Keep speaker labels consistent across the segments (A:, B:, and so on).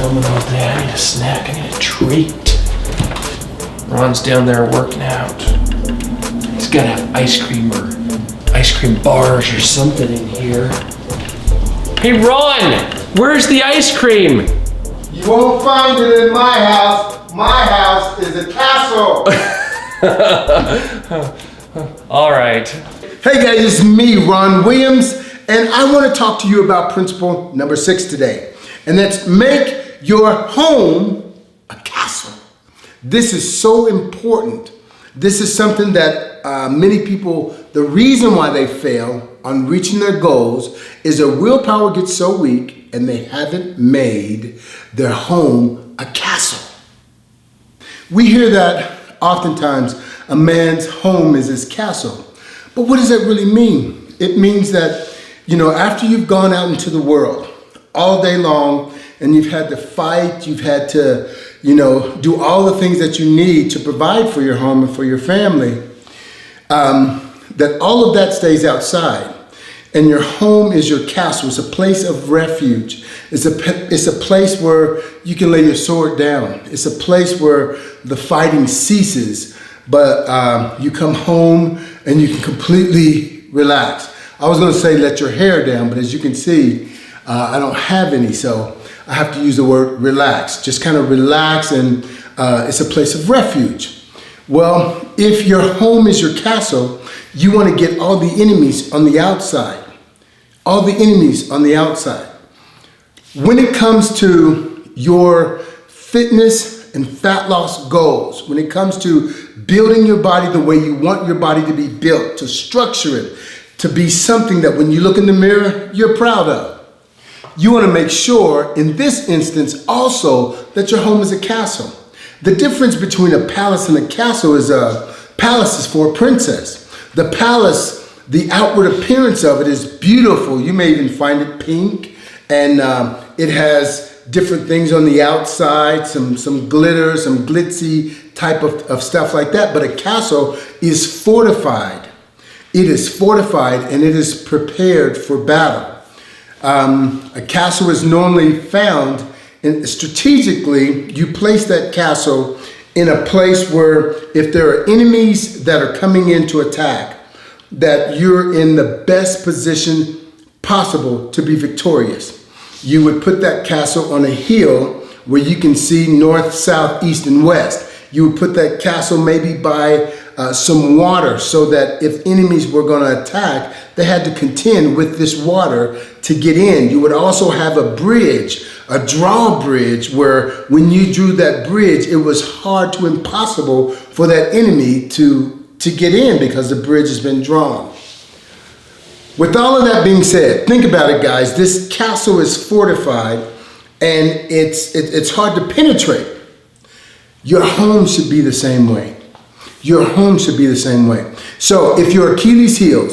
A: filming all day. I need a snack. I need a treat. Ron's down there working out. He's got to have ice cream or ice cream bars or something in here. Hey, Ron! Where's the ice cream?
B: You won't find it in my house. My house is a castle.
A: All right.
B: Hey guys, it's me, Ron Williams, and I want to talk to you about principle number 6 today. And that's make your home a castle. This is so important. This is something that many people, the reason why they fail on reaching their goals is their willpower gets so weak and they haven't made their home a castle. We hear that oftentimes, a man's home is his castle. But what does that really mean? It means that, after you've gone out into the world all day long and you've had to fight, you've had to, do all the things that you need to provide for your home and for your family, that all of that stays outside. And your home is your castle. It's a place of refuge. It's a place where you can lay your sword down. It's a place where the fighting ceases, but you come home and you can completely relax. I was going to say let your hair down, but as you can see, I don't have any, so I have to use the word relax. Just kind of relax, and it's a place of refuge. Well, if your home is your castle, you want to get all the enemies on the outside. All the enemies on the outside. When it comes to your fitness and fat loss goals, when it comes to building your body the way you want your body to be built, to structure it, to be something that when you look in the mirror, you're proud of. You want to make sure, in this instance also, that your home is a castle. The difference between a palace and a castle is a palace is for a princess. The palace, the outward appearance of it is beautiful. You may even find it pink, and it has different things on the outside, some glitter, some glitzy type of stuff like that. But a castle is fortified. It is fortified and it is prepared for battle. A castle is normally found, and strategically, you place that castle in a place where if there are enemies that are coming in to attack, that you're in the best position possible to be victorious. You would put that castle on a hill where you can see north, south, east, and west. You would put that castle maybe by some water so that if enemies were going to attack, they had to contend with this water to get in. You would also have a bridge, a drawbridge, where when you drew that bridge, it was hard to impossible for that enemy to get in because the bridge has been drawn. With all of that being said, think about it, guys. This castle is fortified and it's hard to penetrate. Your home should be the same way. Your home should be the same way. So if your Achilles heel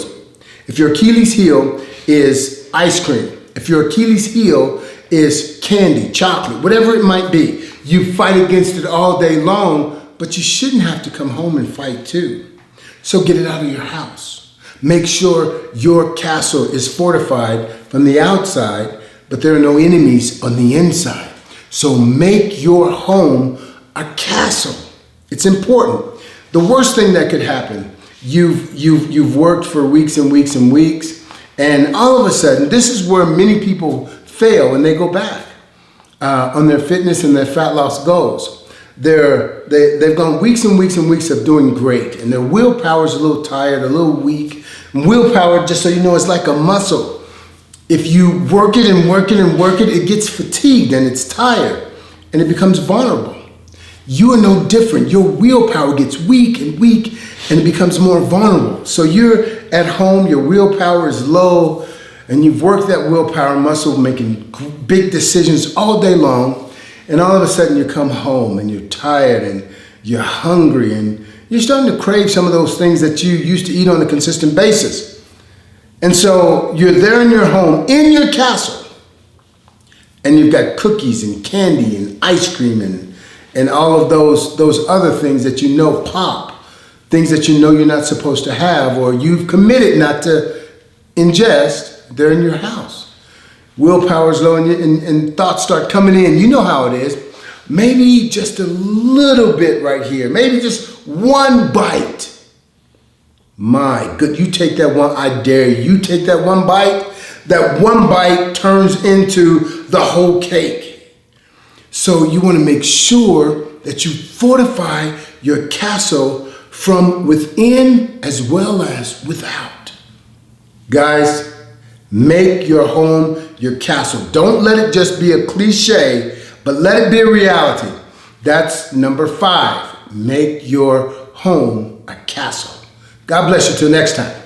B: is ice cream, if your Achilles heel is candy, chocolate, whatever it might be, you fight against it all day long, but you shouldn't have to come home and fight too. So get it out of your house. Make sure your castle is fortified from the outside, but there are no enemies on the inside. So make your home a castle. It's important. The worst thing that could happen, you've worked for weeks and weeks and weeks, and all of a sudden, this is where many people fail and they go back on their fitness and their fat loss goals. They've gone weeks and weeks and weeks of doing great, and their willpower is a little tired, a little weak. And willpower, just so you know, is like a muscle. If you work it and work it and work it, it gets fatigued and it's tired and it becomes vulnerable. You are no different. Your willpower gets weak and weak and it becomes more vulnerable. So you're at home, your willpower is low, and you've worked that willpower muscle making big decisions all day long, and all of a sudden you come home and you're tired and you're hungry and you're starting to crave some of those things that you used to eat on a consistent basis. And so you're there in your home, in your castle, and you've got cookies and candy and ice cream and all of those other things that you know pop, things that you know you're not supposed to have or you've committed not to ingest. They're in your house. willpower's low and thoughts start coming in, you know how it is. Maybe just a little bit right here. Maybe just one bite. My good, you take that one, I dare you. You take that one bite. That one bite turns into the whole cake. So you want to make sure that you fortify your castle from within as well as without. Guys, make your home your castle. Don't let it just be a cliche, but let it be a reality. That's number 5. Make your home a castle. God bless you till next time.